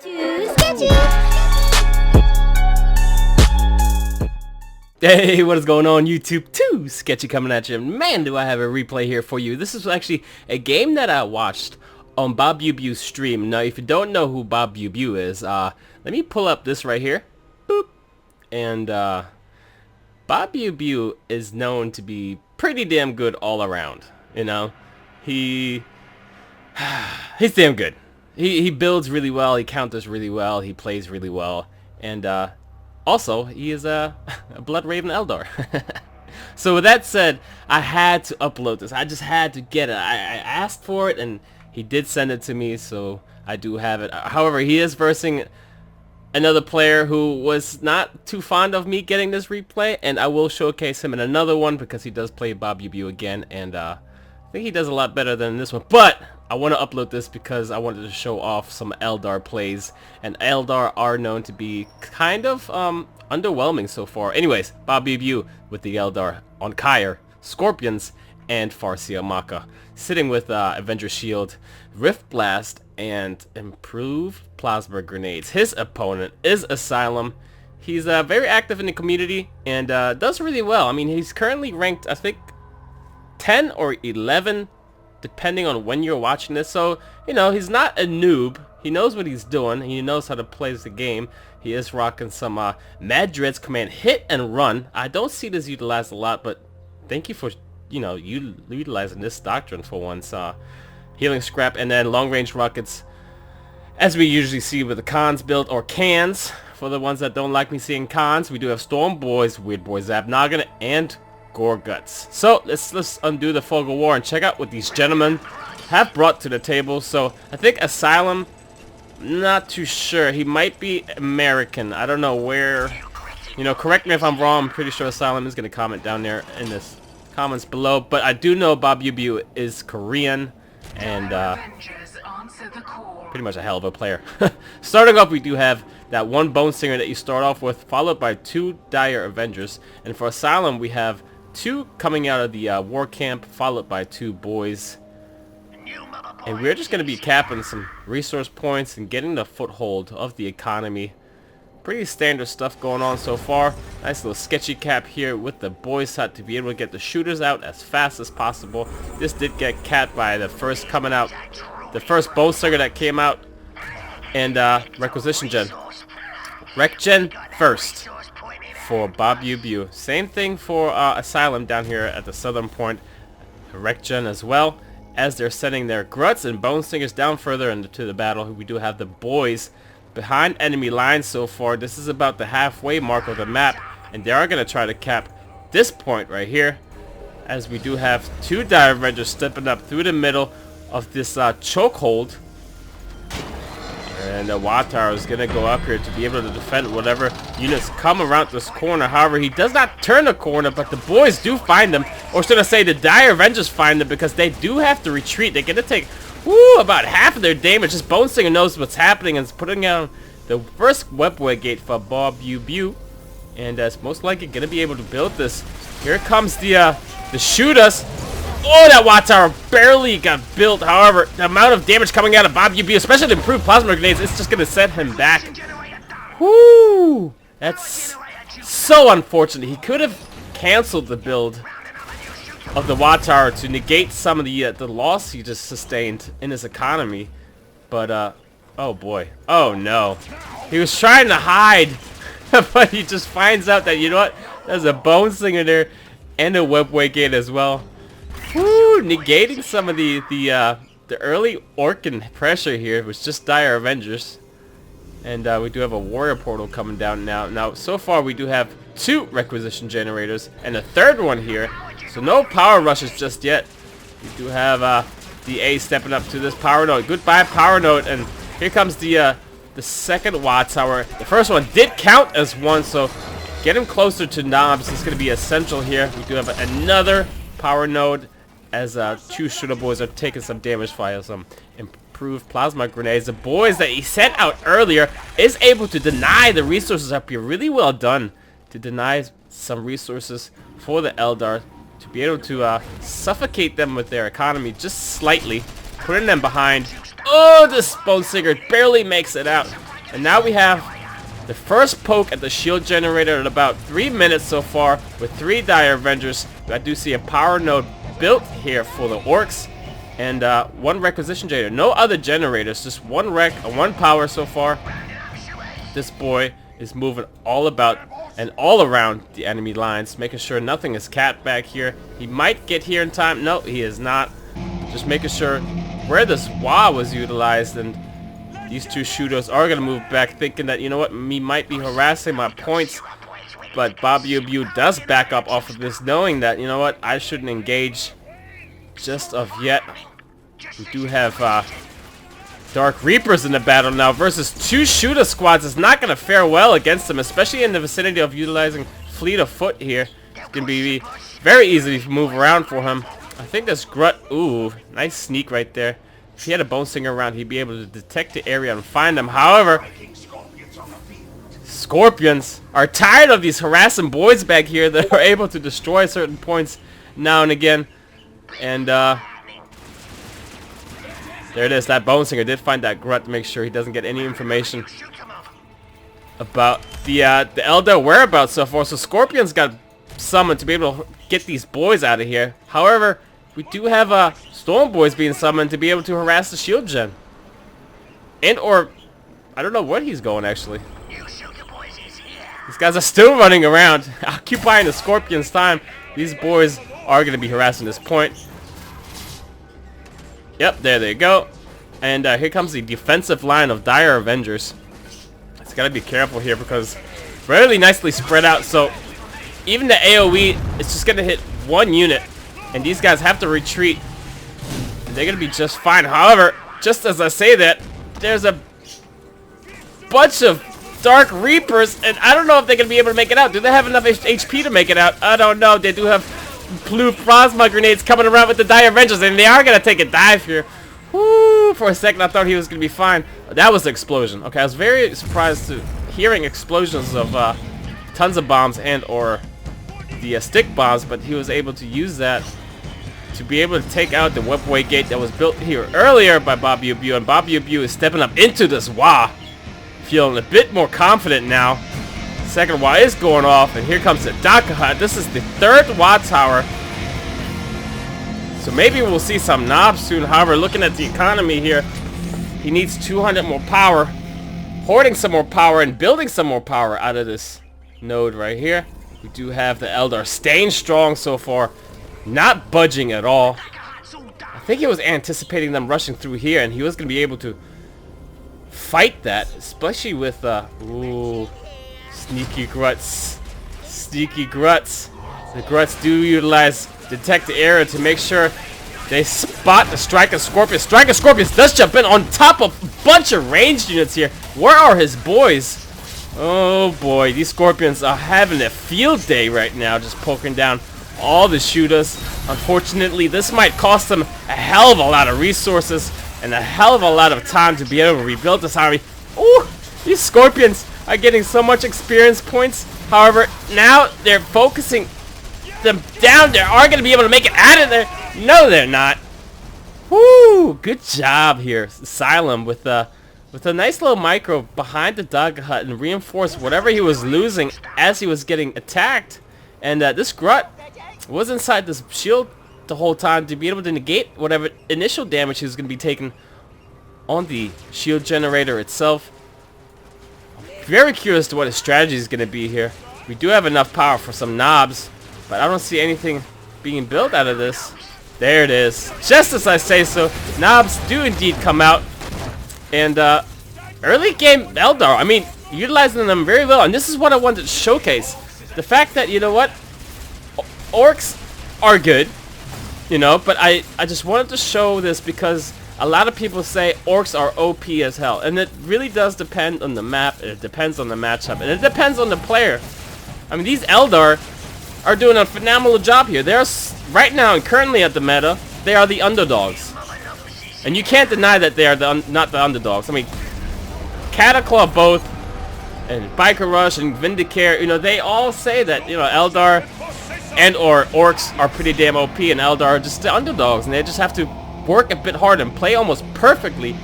Too sketchy. Hey, what is going on YouTube? Too Sketchy coming at you. Man, do I have a replay here for you. This is actually a game that I watched on Babyubyu's stream. Now, if you don't know who Babyubyu is, let me pull up this right here. Boop. And Babyubyu is known to be pretty damn good all around. You know, he's damn good. He builds really well, he counters really well, he plays really well, and also he is a Blood Raven Eldar. So with that said, I had to upload this. I just had to get it. I asked for it, and he did send it to me, so I do have it. However, he is versing another player who was not too fond of me getting this replay, and I will showcase him in another one because he does play Babyubyu again, and I think he does a lot better than this one. But I want to upload this because I wanted to show off some Eldar plays, and Eldar are known to be kind of underwhelming so far. Anyways, Babyubyu with the Eldar on Kyre, Scorpions, and Farsia Maka, sitting with Avenger Shield, Rift Blast, and Improved Plasma Grenades. His opponent is Asylum. He's very active in the community and does really well. I mean, he's currently ranked, I think, 10 or 11 depending on when you're watching this, so you know, he's not a noob. He knows what he's doing. He knows how to play the game. He is rocking some Mad Dread's command hit and run. I don't see this utilized a lot, but thank you for, you know, utilizing this doctrine for once. Healing scrap, and then long range rockets, as we usually see with the cons build, or cans for the ones that don't like me seeing cons. We do have Storm Boys, Weird Boy Zapnagin, and Gore Guts. So let's undo the fog of war and check out what these gentlemen have brought to the table. So I think Asylum, not too sure. He might be American. I don't know where. You know, correct me if I'm wrong. I'm pretty sure Asylum is going to comment down there in the comments below. But I do know Babyubyu is Korean and pretty much a hell of a player. Starting off, we do have that one Bone Singer that you start off with, followed by two Dire Avengers. And for Asylum, we have two coming out of the war camp, followed by two boys. And we're just going to be capping some resource points and getting the foothold of the economy. Pretty standard stuff going on so far. Nice little sketchy cap here with the boys hut to be able to get the shooters out as fast as possible. This did get capped by the first coming out, the first Bone Singer that came out, and Requisition Gen. Rec Gen first for Babyubyu. Same thing for Asylum down here at the southern point. Rec Gen as well, as they're sending their Gruts and Bone Singers down further into the battle. We do have the boys behind enemy lines so far. This is about the halfway mark of the map, and they are going to try to cap this point right here, as we do have two Dire Avengers stepping up through the middle of this chokehold. And the Watt Tower is going to go up here to be able to defend whatever units come around this corner. However, he does not turn the corner, but the boys do find them. Or should I say the Dire Avengers find them, because they do have to retreat. They're going to take about half of their damage. This Bone Singer knows what's happening and is putting out the first webway gate for Babyubyu. And that's most likely going to be able to build this. Here comes the shooters. Oh, that Watt Tower barely got built. However, the amount of damage coming out of Babyubyu, especially the improved plasma grenades, it's just going to set him back. Whoo! That's so unfortunate. He could have canceled the build of the Watt Tower to negate some of the loss he just sustained in his economy. But, oh boy. Oh no. He was trying to hide, but he just finds out that, you know what? There's a Bone Singer there and a webway gate as well. Woo, negating some of the early Orkin pressure here. It was just Dire Avengers. And we do have a Warrior Portal coming down now. Now, so far we do have two Requisition Generators and a third one here. So no power rushes just yet. We do have the A stepping up to this power node. Goodbye, power node. And here comes the second Watt Tower. The first one did count as one, so get him closer to Nobs. It's going to be essential here. We do have another power node, as two shooter boys are taking some damage via some improved plasma grenades. The boys that he sent out earlier is able to deny the resources up here. Really well done to deny some resources for the Eldar, to be able to suffocate them with their economy just slightly, putting them behind Oh, this Bone Singer barely makes it out. And now we have the first poke at the shield generator in about 3 minutes so far with 3 Dire Avengers. I do see a power node built here for the Orks and 1 requisition generator. No other generators, just 1 rec and 1 power so far. This boy is moving all about and all around the enemy lines, making sure nothing is capped back here. He might get here in time. No, he is not. Just making sure where this WA was utilized, and these 2 shooters are going to move back thinking that, you know what, he might be harassing my points. But Babyubyu does back up off of this, knowing that, you know what, I shouldn't engage just of yet. We do have Dark Reapers in the battle now versus 2 shooter squads. Is not going to fare well against them, especially in the vicinity of utilizing Fleet of Foot here. It's going to be very easy to move around for him. I think this Grut, ooh, nice sneak right there. If he had a Bone Singer around, he'd be able to detect the area and find them. However, Scorpions are tired of these harassing boys back here that are able to destroy certain points now and again. And there it is. That Bone Singer did find that Grut to make sure he doesn't get any information about the Eldar whereabouts so far. So Scorpions got summoned to be able to get these boys out of here. However, we do have Storm Boys being summoned to be able to harass the shield gen. And or I don't know where he's going actually. These guys are still running around, occupying the Scorpions' time. These boys are going to be harassing this point. Yep, there they go. And here comes the defensive line of Dire Avengers. It's got to be careful here because really nicely spread out. So even the AoE is just going to hit 1 unit. And these guys have to retreat. And they're going to be just fine. However, just as I say that, there's a bunch of Dark Reapers. And I don't know if they're going to be able to make it out. Do they have enough HP to make it out? I don't know. They do have blue plasma grenades coming around with the Dire Avengers, and they are going to take a dive here. Woo! For a second, I thought he was going to be fine. That was the explosion. Okay, I was very surprised to hearing explosions of tons of bombs and or the stick bombs, but he was able to use that to be able to take out the whipway gate that was built here earlier by Babyubyu, and Babyubyu is stepping up into this WA, feeling a bit more confident now. Second WA is going off, and here comes the Daka Hut. This is the 3rd WA tower. So maybe we'll see some Nobs soon. However, looking at the economy here, he needs 200 more power, hoarding some more power and building some more power out of this node right here. We do have the Eldar staying strong so far, not budging at all. I think he was anticipating them rushing through here, and he was going to be able to fight that, especially with ooh, sneaky Gruts. Sneaky Gruts. The Gruts do utilize detect the area to make sure they spot the Striker Scorpion. Striker Scorpions does jump in on top of a bunch of ranged units here. Where are his boys? Oh boy, these Scorpions are having a field day right now, just poking down all the shooters. Unfortunately, this might cost them a hell of a lot of resources and a hell of a lot of time to be able to rebuild this army. Ooh, these Scorpions are getting so much experience points. However, now they're focusing them down. They are going to be able to make it out of there. No, they're not. Woo! Good job here, Asylum, with a nice little micro behind the Dog Hut and reinforce whatever he was losing as he was getting attacked. And this Grut was inside this shield the whole time to be able to negate whatever initial damage he was going to be taking on the shield generator itself. Very curious to what his strategy is going to be here. We do have enough power for some Nobs, but I don't see anything being built out of this. There it is. Just as I say so, Nobs do indeed come out. And early game Eldar, I mean, utilizing them very well. And this is what I wanted to showcase. The fact that, you know what, Orks are good, you know, but I just wanted to show this because a lot of people say Orks are OP as hell. And it really does depend on the map, it depends on the matchup, and it depends on the player. I mean, these Eldar are doing a phenomenal job here. They're right now and currently at the meta, they are the underdogs. And you can't deny that they are not the underdogs. I mean, Cataclaw both, and Biker Rush and Vindicare, you know, they all say that, you know, Eldar and or Orks are pretty damn OP, and Eldar are just the underdogs, and they just have to work a bit hard and play almost perfectly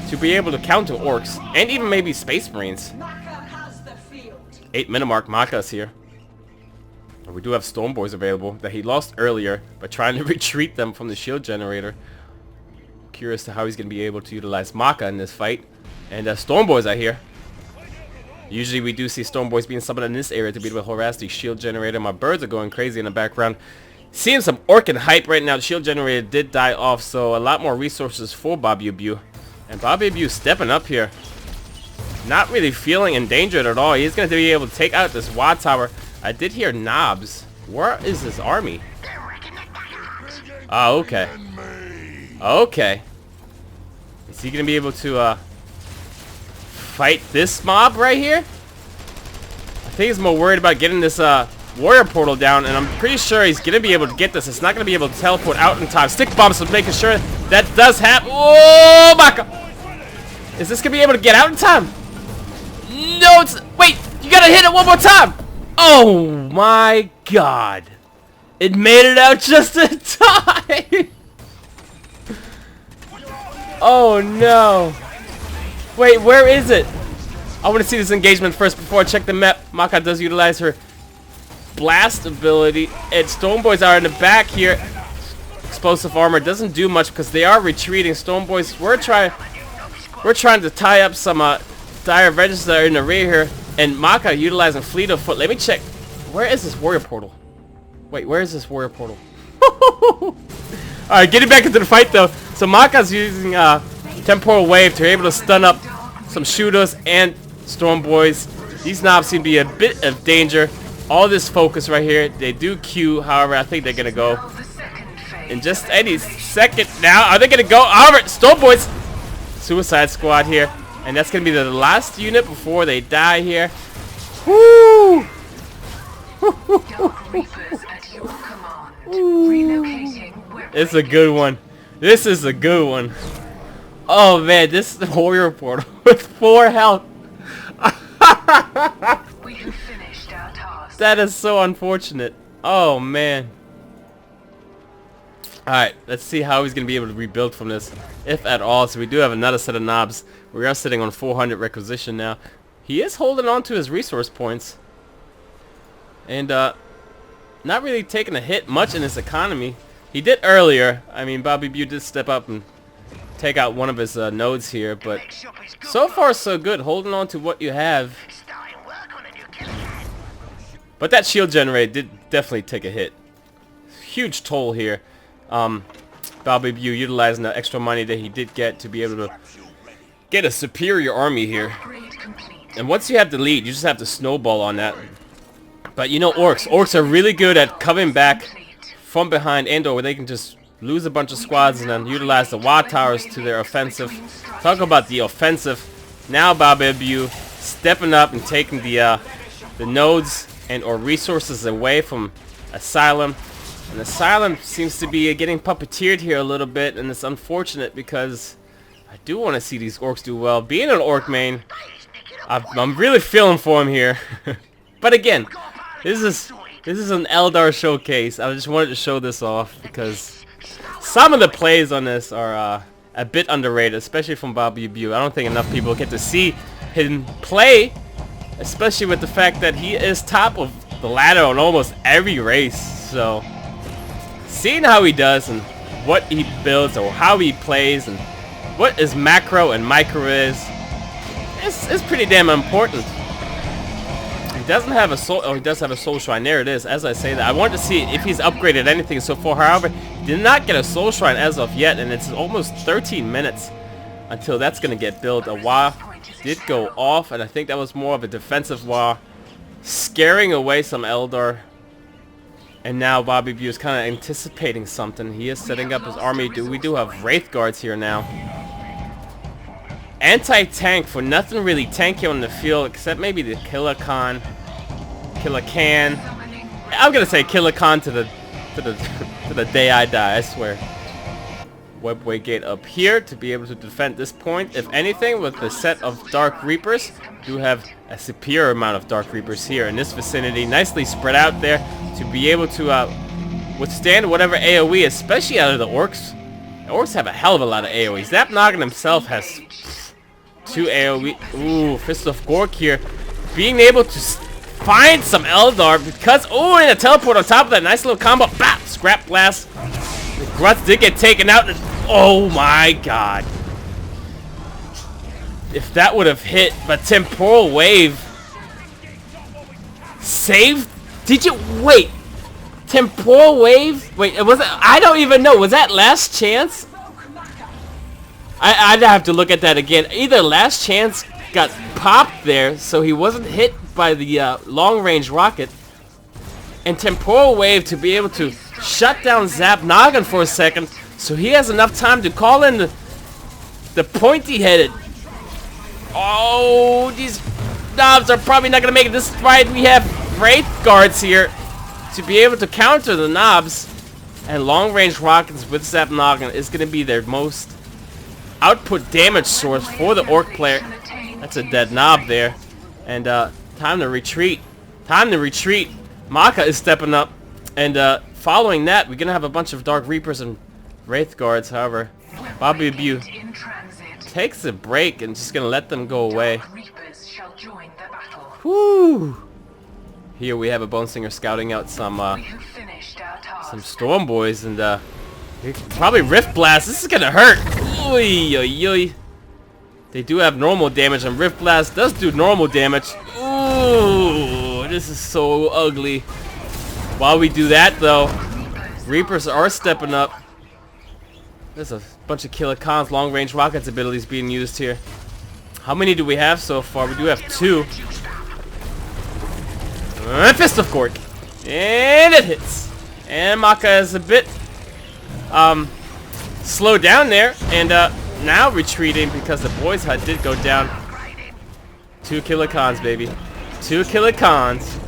to be able to counter Orks and even maybe Space Marines. 8 minute mark, Maka's here. We do have Storm Boys available that he lost earlier by trying to retreat them from the shield generator. Curious to how he's going to be able to utilize Maka in this fight. And Storm Boys are here. Usually we do see Storm Boys being summoned in this area to be able to harass the shield generator. My birds are going crazy in the background. Seeing some Orc and hype right now. The shield generator did die off, so a lot more resources for Babyubyu. And Babyubyu stepping up here. Not really feeling endangered at all. He's going to be able to take out this Wad Tower. I did hear Nobs. Where is this army? Oh, okay. Okay. Is he going to be able to fight this mob right here? I think he's more worried about getting this warrior portal down, and I'm pretty sure he's going to be able to get this. It's not going to be able to teleport out in time. Stick bombs, so making sure that does happen. Oh my god! Is this going to be able to get out in time? No, it's... Wait! You got to hit it one more time! Oh my god! It made it out just in time! Oh no! Wait, where is it? I want to see this engagement first before I check the map. Maka does utilize her blast ability, and Storm Boys are in the back here. Explosive armor doesn't do much because they are retreating. Storm Boys, we're trying to tie up some dire vengeance that are in the rear here, and Maka utilizing fleet of foot. Let me check. Where is this warrior portal? Wait, where is this warrior portal? Alright, getting back into the fight though. So Maka's using temporal wave to be able to stun up some shooters and Storm Boys. These knobs seem to be a bit of danger. All this focus right here. They do Q, however, I think they're gonna go in just any second now. Are they gonna go? Alright, Storm Boys! Suicide Squad here. And that's gonna be the last unit before they die here. Woo! It's a good one. This is a good one. Oh man, this is the warrior portal with 4 health. We have finished our task. That is so unfortunate. Oh man. Alright, let's see how he's going to be able to rebuild from this, if at all. So we do have another set of knobs. We are sitting on 400 requisition now. He is holding on to his resource points. And not really taking a hit much in his economy. He did earlier. I mean, Babyubyu did step up and take out one of his nodes here. But so far so good, holding on to what you have. But that shield generator did definitely take a hit. Huge toll here. Babyubyu utilizing the extra money that he did get to be able to get a superior army here. And once you have the lead, you just have to snowball on that. But you know Orks are really good at coming back from behind and/or where they can just lose a bunch of squads and then utilize the Wad Towers to their offensive. Talk about the offensive. Now Babyubyu stepping up and taking the nodes and/or resources away from Asylum. And Asylum seems to be getting puppeteered here a little bit, and it's unfortunate because I do want to see these Orks do well. Being an Orc main, I'm really feeling for him here. But again, this is an Eldar showcase. I just wanted to show this off because some of the plays on this are a bit underrated, especially from Babyubyu. I don't think enough people get to see him play, especially with the fact that he is top of the ladder on almost every race. So seeing how he does and what he builds or how he plays and what his macro and micro is pretty damn important. He doesn't have a soul. Oh, he does have a soul shrine. There it is. As I say that, I wanted to see if he's upgraded anything so far. However, he did not get a soul shrine as of yet, and it's almost 13 minutes until that's going to get built. A Wa did go off, and I think that was more of a defensive Wa, scaring away some Eldar. And now Babyubyu is kind of anticipating something. He is setting up his army. We do have Wraith Guards here now. Anti-tank for nothing really tanky on the field except maybe the Killacan. I'm gonna say Killacan to the day I die, I swear. Webway gate up here to be able to defend this point. If anything, with the set of Dark Reapers, do have a superior amount of Dark Reapers here in this vicinity. Nicely spread out there to be able to withstand whatever AoE, especially out of the Orks. The Orks have a hell of a lot of AoE. Zapnagin himself has 2 AoE. Ooh, Fist of Gork here. Being able to find some Eldar because... Oh, and a teleport on top of that. Nice little combo. Bap! Scrap blast. The Grunts did get taken out. Oh my god. If that would have hit, but Temporal Wave saved? Did you wait? Temporal Wave? Wait, was it? I don't even know. Was that Last Chance? I'd have to look at that again. Either Last Chance got popped there, so he wasn't hit by the long-range rocket, and Temporal Wave to be able to shut down Zapnagin for a second, so he has enough time to call in the pointy-headed. Oh, these Nobs are probably not going to make it. This is why we have Wraith Guards here to be able to counter the Nobs. And long-range rockets with Zapnagin is going to be their most output damage source for the Orc player. That's a dead Nob there. And time to retreat. Time to retreat. Maka is stepping up. And following that, we're going to have a bunch of Dark Reapers and Wraith Guards. However, Babyubyu takes a break and just gonna let them go away. Whoo! Here we have a Bone Singer scouting out some Storm Boys, and probably Rift Blast. This is gonna hurt. Oy, oy, oy. They do have normal damage, and Rift Blast does do normal damage. Ooh, this is so ugly. While we do that, though, Reapers are stepping up. There's a bunch of Killer Khan's long-range rockets abilities being used here. How many do we have so far? We do have 2. Fist of Gork. And it hits. And Maka is a bit slowed down there. And now retreating because the boys' hut did go down. 2 Killer Khans, baby. 2 Killer Khans.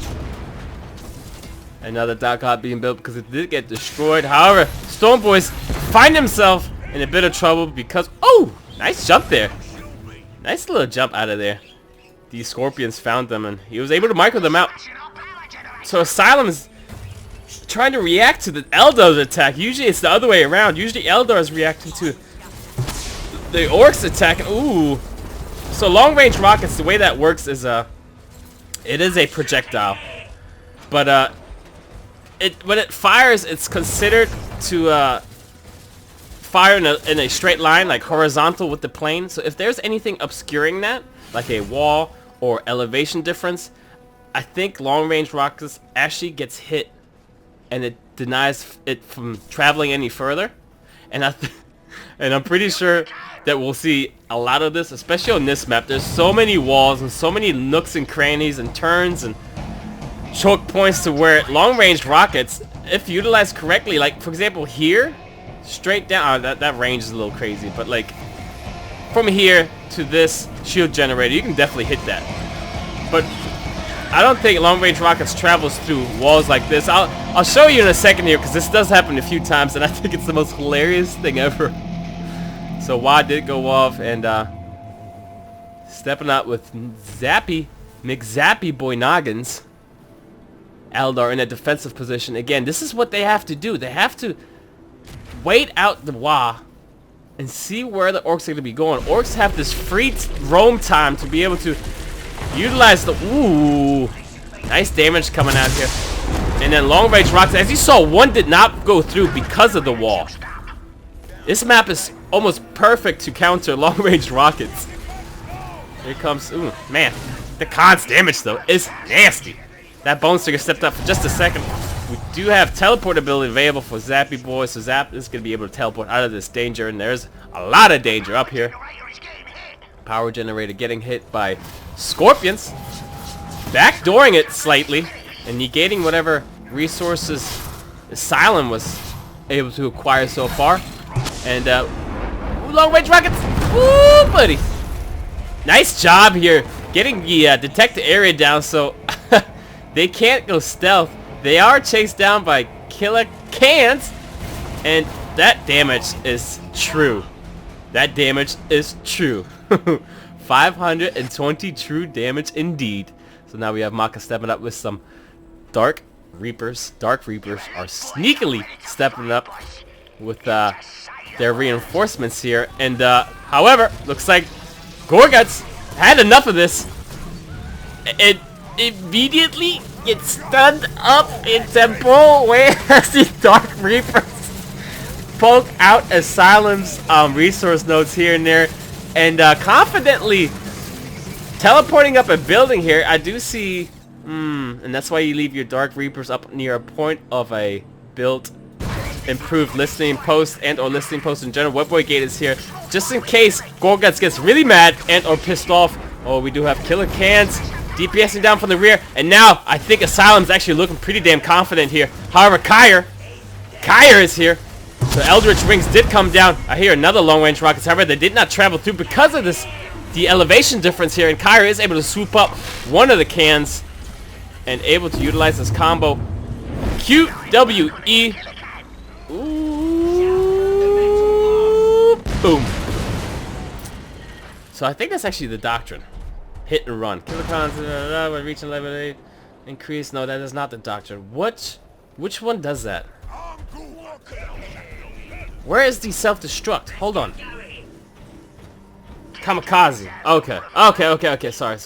Another Dark Hut being built because it did get destroyed. However, Storm Boys find himself in a bit of trouble because... Oh! Nice jump there. Nice little jump out of there. These Scorpions found them and he was able to micro them out. So Asylum is trying to react to the Eldar's attack. Usually it's the other way around. Usually Eldar is reacting to the Orcs attack. Ooh. So long-range rockets, the way that works is it is a projectile. But when it fires, it's considered to fire in a straight line, like horizontal with the plane. So if there's anything obscuring that, like a wall or elevation difference, I think long-range rockets actually gets hit and it denies it from traveling any further. And I'm pretty sure that we'll see a lot of this, especially on this map. There's so many walls and so many nooks and crannies and turns and choke points to where long-range rockets, if utilized correctly, like for example here, straight down, that range is a little crazy, but like from here to this shield generator, you can definitely hit that. But I don't think long-range rockets travels through walls like this. I'll show you in a second here because this does happen a few times and I think it's the most hilarious thing ever. So Wad did go off and stepping out with McZappy Boy Noggins. Eldar in a defensive position. Again, this is what they have to do. They have to wait out the Wa and see where the Orcs are going to be going. Orcs have this free roam time to be able to utilize the... Ooh. Nice damage coming out here. And then long-range rockets. As you saw, one did not go through because of the wall. This map is almost perfect to counter long-range rockets. Here comes... Ooh, man. The Khan's damage, though, is nasty. That Bone Stinger stepped up for just a second. We do have teleport ability available for Zappy Boy, so Zap is going to be able to teleport out of this danger, and there's a lot of danger up here. Power generator getting hit by Scorpions. Backdooring it slightly, and negating whatever resources Asylum was able to acquire so far. And, long-range rockets! Woo, buddy! Nice job here, getting the detect area down so... They can't go stealth. They are chased down by Killer Khans. And that damage is true. That damage is true. 520 true damage indeed. So now we have Maka stepping up with some Dark Reapers. Dark Reapers are sneakily stepping up with their reinforcements here. And however, looks like Gorguts had enough of this. It immediately gets stunned up in temporal wave as the Dark Reapers poke out Asylum's resource nodes here and there, and confidently teleporting up a building here. I do see, and that's why you leave your Dark Reapers up near a point of a built improved listening post and or listening post in general. Webboy Gate is here just in case Gorguts gets really mad and or pissed off. Oh, we do have killer cans DPSing down from the rear, and now I think Asylum's actually looking pretty damn confident here. However, Kyre is here. So Eldritch Wings did come down. I hear another long-range rockets. However, they did not travel through because of the elevation difference here, and Kyre is able to swoop up one of the cans and able to utilize this combo. QWE. Ooh, boom. So I think that's actually the doctrine. Hit and run. Kilocons when reaching level 8 increase. No, that is not the doctrine. Which one does that? Where is the self-destruct? Hold on. Kamikaze. Okay. Sorry.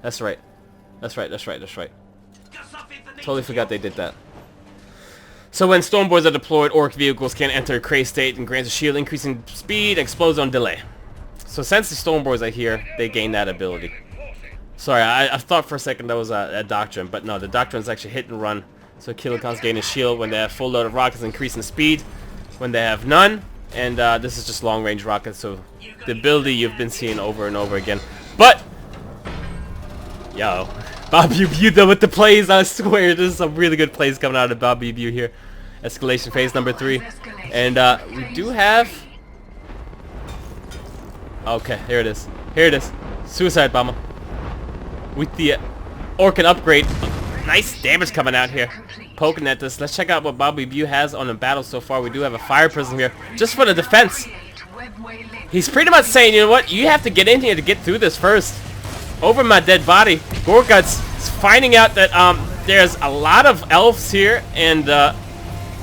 That's right. Totally forgot they did that. So when Stormboys are deployed, Orc vehicles can enter a craze state and grants a shield, increasing speed and explodes on delay. So since the Stormboys are here, they gain that ability. Sorry, I thought for a second that was a doctrine, but no, the doctrine is actually hit and run. So Kilocons gain a shield when they have full load of rockets, increasing speed when they have none, and this is just long range rockets, so the ability you've been seeing over and over again. But yo, Babyubyu though with the plays, I swear there's some really good plays coming out of Babyubyu here. Escalation phase number 3, and we do have. Okay, here it is. Suicide bomber with the Orkan upgrade. Nice damage coming out here. Poking at this. Let's check out what Babyubyu has on the battle so far. We do have a fire prism here just for the defense. He's pretty much saying, you know what, you have to get in here to get through this first. Over my dead body. Gorguts is finding out that there's a lot of elves here, and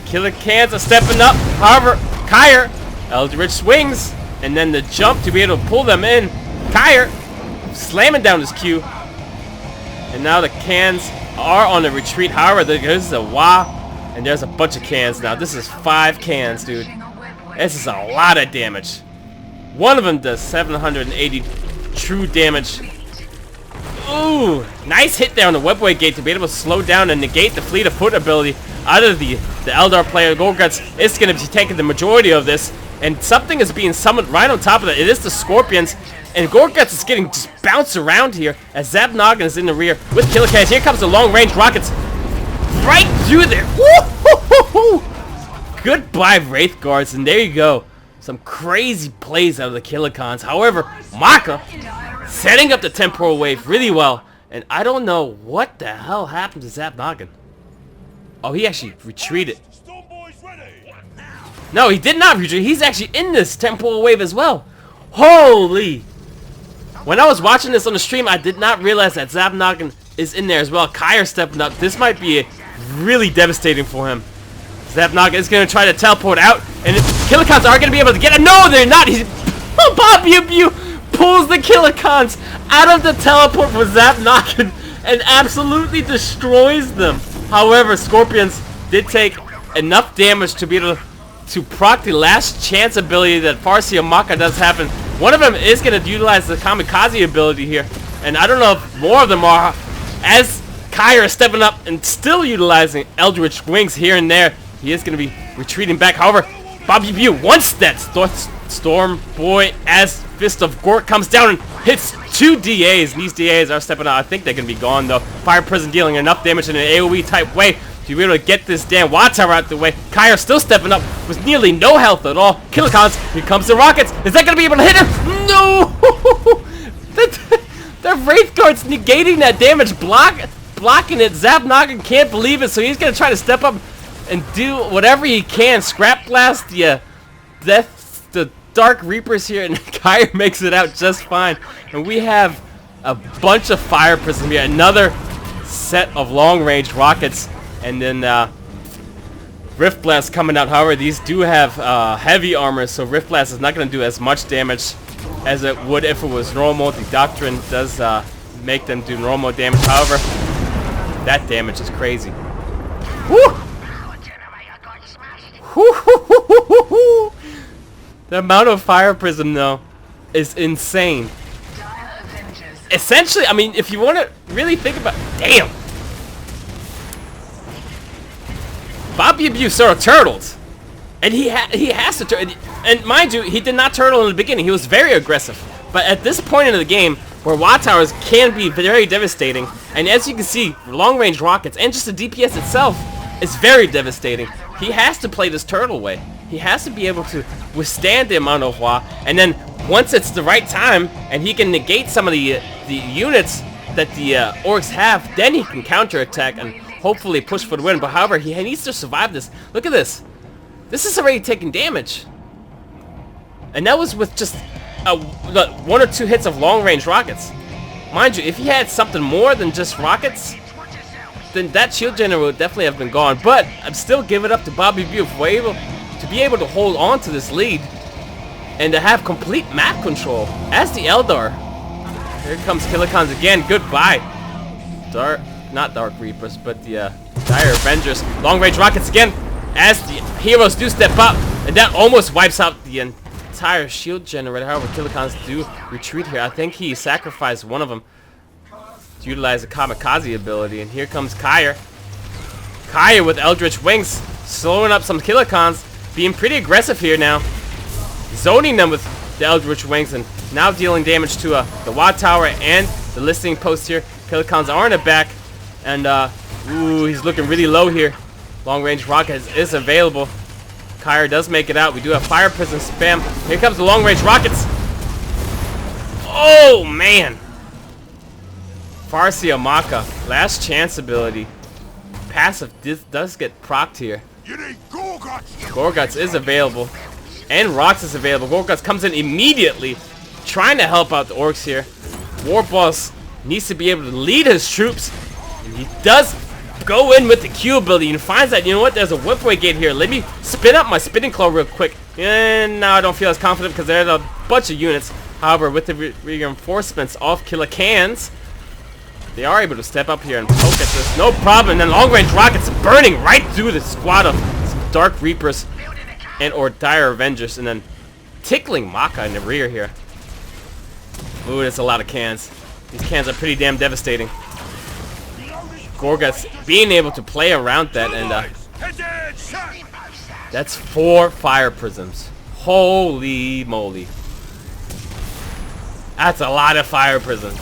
killer cans are stepping up. However, Kyre, Eldritch swings, and then the jump to be able to pull them in. Kyre slamming down his Q. And now the cans are on the retreat. However, there's a wah, and there's a bunch of cans now. This is 5 cans, dude. This is a lot of damage. One of them does 780 true damage. Ooh, nice hit there on the Webway Gate to be able to slow down and negate the fleet of foot ability out of the Eldar player. Gorguts is going to be taking the majority of this, and something is being summoned right on top of that. It is the Scorpions, and Gorguts is getting just bounced around here as Zapnagin is in the rear with killer cans. Here comes the long-range rockets right through there. Woo-hoo-hoo-hoo! Goodbye, Wraith Guards, and there you go. Some crazy plays out of the Kilocons. However, Maka setting up the temporal wave really well, and I don't know what the hell happened to Zapnagin. Oh, he actually retreated. No, he did not retreat. He's actually in this temporal wave as well. Holy! When I was watching this on the stream, I did not realize that Zapnagin is in there as well. Kyre stepping up. This might be really devastating for him. Zapnagin is going to try to teleport out, and Kilocons are going to be able to get him. No, they're not. Babyubyu pulls the Kilocons out of the teleport for Zapnagin and absolutely destroys them. However, Scorpions did take enough damage to be able to proc the last chance ability that Farsi Maka does happen. One of them is going to utilize the Kamikaze ability here, and I don't know if more of them are, as Kyre is stepping up and still utilizing Eldritch Wings here and there. He is going to be retreating back. However, Babyubyu wants that Storm Boy as Fist of Gork comes down and hits 2 DAs. And these DAs are stepping out. I think they can be gone though. Fire Prism dealing enough damage in an AoE type way to be able to get this damn Watt Tower out the way. Kyre still stepping up with nearly no health at all. Kilocons, here comes the rockets. Is that going to be able to hit him? No! the Wraith Guard's negating that damage, blocking it. Zapnagin can't believe it, so he's going to try to step up and do whatever he can. Scrap blast the Dark Reapers here, and Kyre makes it out just fine. And we have a bunch of Fire Prism here. Another set of long-range rockets. And then Rift Blast coming out. However, these do have heavy armor, so Rift Blast is not going to do as much damage as it would if it was normal. The doctrine does make them do normal damage. However, that damage is crazy. Woo! The amount of fire prism though is insane. Essentially, I mean, if you want to really think about, damn, Babyubyu sort of turtled, and he has to turtle. And mind you, he did not turtle in the beginning. He was very aggressive, but at this point in the game, where watt towers can be very devastating, and as you can see, long-range rockets and just the DPS itself is very devastating. He has to play this turtle way. He has to be able to withstand the amount of Hua, and then once it's the right time and he can negate some of the units that the Orks have, then he can counterattack and hopefully push for the win. But however, he needs to survive this. Look at this. This is already taking damage. And that was with just 1 or 2 hits of long-range rockets. Mind you, if he had something more than just rockets, then that shield generator would definitely have been gone. But I'm still giving it up to Babyubyu to be able to hold on to this lead and to have complete map control as the Eldar. Here comes Killikons again. Goodbye. Not Dark Reapers, but the Dire Avengers. Long-range rockets again as the heroes do step up, and that almost wipes out the entire shield generator. However, Killikons do retreat here. I think he sacrificed one of them to utilize the kamikaze ability, and here comes Kyer. Kyer with Eldritch Wings, slowing up some Killikons, being pretty aggressive here now, zoning them with the Eldritch Wings, and now dealing damage to the Watt Tower and the listening post here. Killikons are in the back, and ooh, he's looking really low here. Long-range rocket is available. Kyer does make it out. We do have Fire Prism spam. Here comes the long-range rockets. Oh, man. Farsi Amaka, last chance ability. Passive does get procced here. Gorguts is available. And Rox is available. Gorguts comes in immediately, trying to help out the Orks here. War Boss needs to be able to lead his troops. And he does go in with the Q ability and finds that, you know what, there's a whipway gate here. Let me spin up my spinning claw real quick. And now I don't feel as confident because there's a bunch of units. However, with the reinforcements of Killikons, they are able to step up here and poke at this. No problem. And then long-range rockets burning right through the squad of some Dark Reapers and or Dire Avengers, and then tickling Maka in the rear here. Ooh, that's a lot of cans. These cans are pretty damn devastating. Gorguts being able to play around that, and that's 4 fire prisms. Holy moly. That's a lot of fire prisms.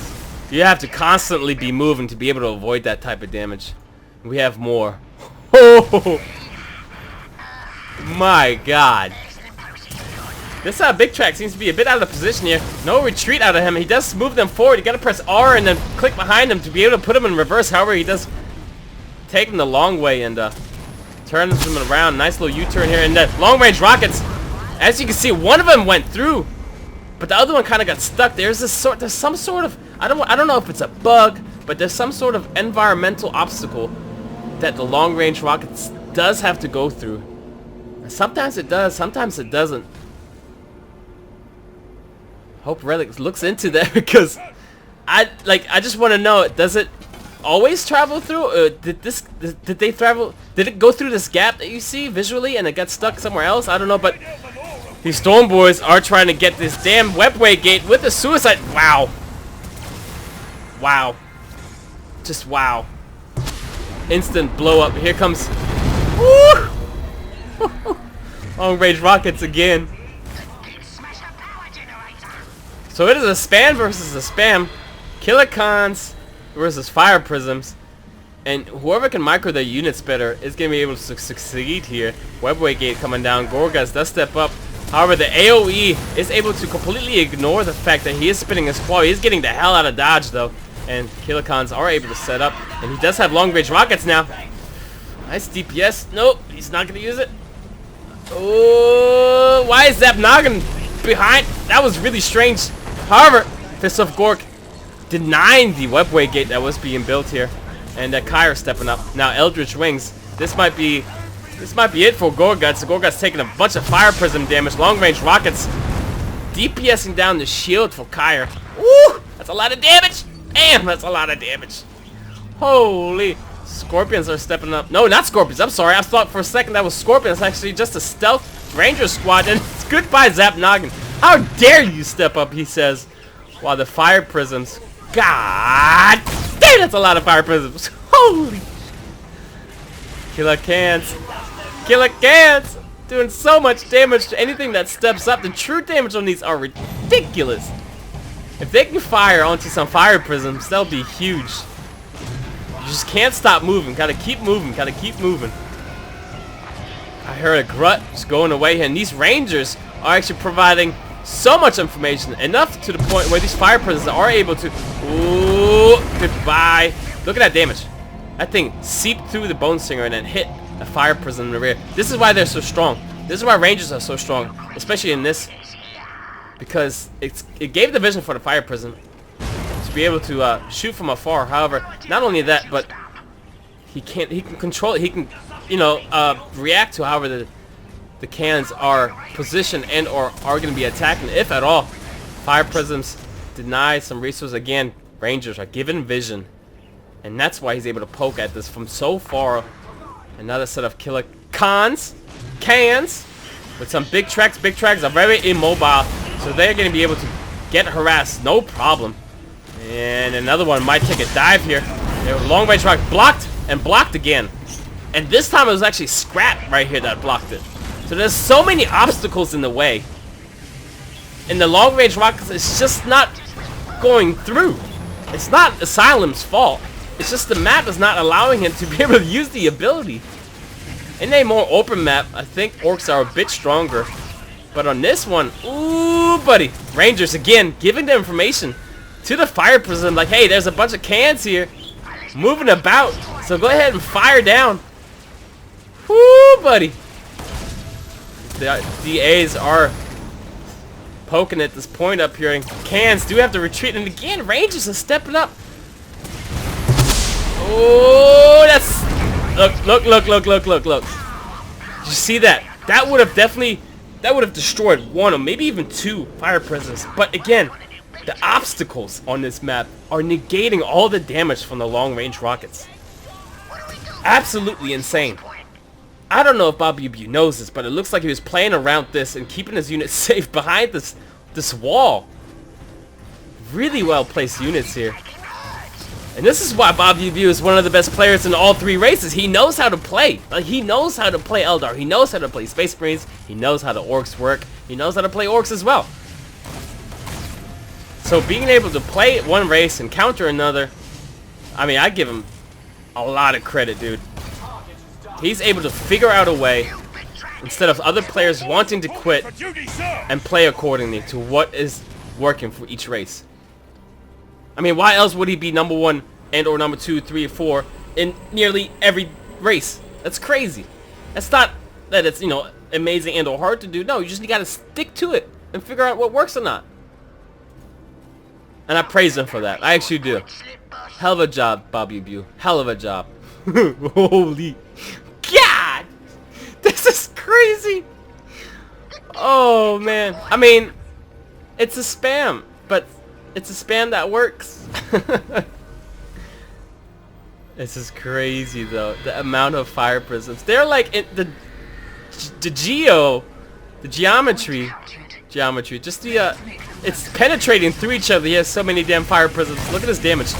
You have to constantly be moving to be able to avoid that type of damage. We have more. Oh my god. This big track seems to be a bit out of position here. No retreat out of him. He does move them forward. You gotta press R and then click behind him to be able to put him in reverse. However, he does take him the long way and turns him around. Nice little U-turn here. And the long-range rockets, as you can see, one of them went through, but the other one kind of got stuck. There's some sort of, I don't know if it's a bug, but there's some sort of environmental obstacle that the long-range rockets does have to go through. Sometimes it does, sometimes it doesn't. Hope Relic looks into that because I just want to know, does it always travel through? Did it go through this gap that you see visually and it got stuck somewhere else? I don't know, but these Storm Boys are trying to get this damn webway gate with a suicide. Wow. Wow. Just wow. Instant blow up. Here comes. Woo! Long range rockets again. So it is a spam versus a spam. Killikons versus fire prisms. And whoever can micro their units better is going to be able to succeed here. Webway gate coming down. Gorguts does step up. However, the AoE is able to completely ignore the fact that he is spinning his claw. He's getting the hell out of dodge though. And Killikons are able to set up. And he does have long range rockets now. Nice DPS. Nope, he's not going to use it. Oh, why is Zapnagin behind? That was really strange. However, Fist of Gork denying the webway gate that was being built here. And Kyer stepping up. Now Eldritch Wings. This might be it for Gorguts. Gorguts taking a bunch of fire prism damage. Long range rockets DPSing down the shield for Kyre. Woo! That's a lot of damage! Damn, that's a lot of damage. Holy. Scorpions are stepping up. No, not Scorpions. I'm sorry. I thought for a second that was Scorpions. It's actually just a stealth Ranger squad. And it's goodbye, Zapnagin. How dare you step up, he says. While the fire prisms. God damn, that's a lot of fire prisms. Holy. Killer cans. Killer cans. Doing so much damage to anything that steps up. The true damage on these are ridiculous. If they can fire onto some fire prisms, that'll be huge. You just can't stop moving. Gotta keep moving. Gotta keep moving. I heard a grunt just going away here. And these Rangers are actually providing so much information. Enough to the point where these fire prisms are able to... Ooh, goodbye. Look at that damage. That thing seeped through the Bone Singer and then hit a fire prism in the rear. This is why they're so strong. This is why Rangers are so strong. Especially in this. Because it gave the vision for the fire prism to be able to shoot from afar. However, not only that, but he can control it. He can, you know, react to however the cannons are positioned and or are going to be attacking, if at all. Fire prisms deny some resources. Again, Rangers are given vision, and that's why he's able to poke at this from so far. Another set of killer cans with some big tracks. Big tracks are very immobile, so they're going to be able to get harassed no problem. And another one might take a dive here. Their long range rock blocked and blocked again. And this time it was actually Scrap right here that blocked it. So there's so many obstacles in the way. And the long range rockets is just not going through. It's not Asylum's fault. It's just the map is not allowing him to be able to use the ability. In a more open map, I think Orks are a bit stronger. But on this one, ooh, buddy. Rangers, again, giving the information to the fire prism. Like, hey, there's a bunch of cans here moving about. So go ahead and fire down. Woo, buddy. The DAs are poking at this point up here. And cans do have to retreat. And again, Rangers are stepping up. Oh, that's... Look. Did you see that? That would have definitely... That would have destroyed one or maybe even two fire prisms. But again, the obstacles on this map are negating all the damage from the long-range rockets. Absolutely insane. I don't know if Babyubyu knows this, but it looks like he was playing around this and keeping his units safe behind this wall. Really well-placed units here. And this is why Babyubyu is one of the best players in all three races. He knows how to play. Like, he knows how to play Eldar. He knows how to play Space Marines. He knows how the Orks work. He knows how to play Orks as well. So being able to play one race and counter another, I mean, I give him a lot of credit, dude. He's able to figure out a way, instead of other players wanting to quit, and play accordingly to what is working for each race. I mean, why else would he be number 1 and or number 2, 3, or 4 in nearly every race? That's crazy. That's not that it's, you know, amazing and or hard to do. No, you just gotta stick to it and figure out what works or not. And I praise him for that. I actually do. Hell of a job, Babyubyu. Hell of a job. Holy God! This is crazy! Oh, man. I mean, it's a spam, but it's a spam that works. This is crazy, though. The amount of fire prisms. They're like in the geometry. Just the it's penetrating through each other. He has so many damn fire prisms. Look at his damage.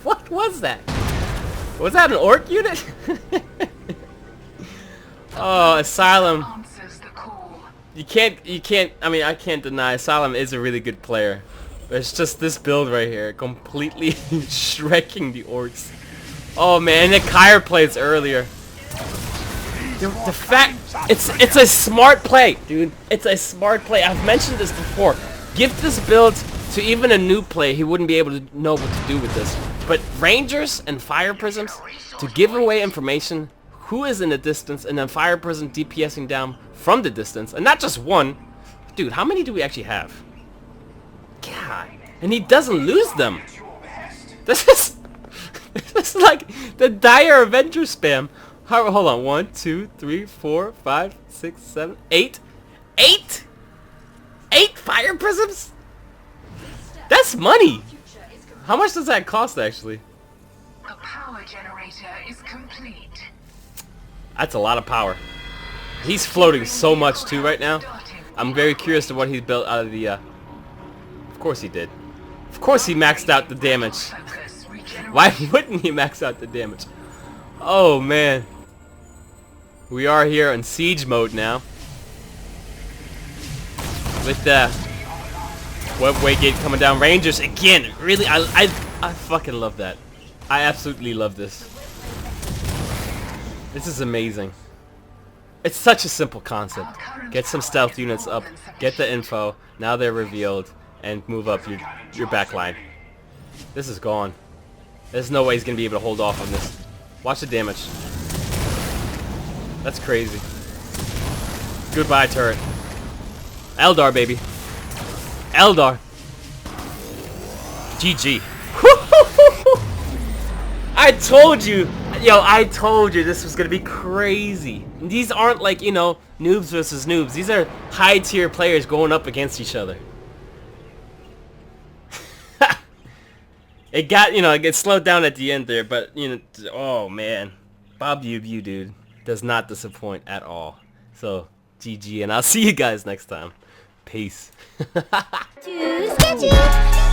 What was that? Was that an Ork unit? Oh, Asylum. You can't, I mean, I can't deny Asylum is a really good player. But it's just this build right here, completely shrekking the Orks. Oh man, and the Kyre plays earlier. The fact, it's a smart play, dude. It's a smart play. I've mentioned this before. Give this build to even a new player, he wouldn't be able to know what to do with this. But Rangers and Fire Prisms, to give away information, who is in the distance, and then Fire Prism DPSing down from the distance, and not just one. Dude, how many do we actually have? God, and he doesn't lose them. This is like the dire Avenger spam Hold on. 1, 2, 3, 4, 5, 6, 7, 8. 8? 8 fire prisms? That's money. How much does that cost actually? The power generator is complete. That's a lot of power. He's floating so much too right now. I'm very curious to what he's built out of the Of course he did. Of course he maxed out the damage. Why wouldn't he max out the damage? Oh man. We are here in siege mode now. With the webway gate coming down. Rangers again. Really, I fucking love that. I absolutely love this. This is amazing. It's such a simple concept. Get some stealth units up, get the info, now they're revealed, and move up your back line. This is gone. There's no way he's gonna be able to hold off on this. Watch the damage. That's crazy. Goodbye, turret. Eldar, baby. Eldar. GG. I told you. Yo, I told you this was gonna be crazy. And these aren't like, you know, noobs versus noobs. These are high tier players going up against each other. It got, you know, it gets slowed down at the end there, but, you know, oh man. Babyubyu, dude, does not disappoint at all. So, GG, and I'll see you guys next time. Peace. Too sketchy.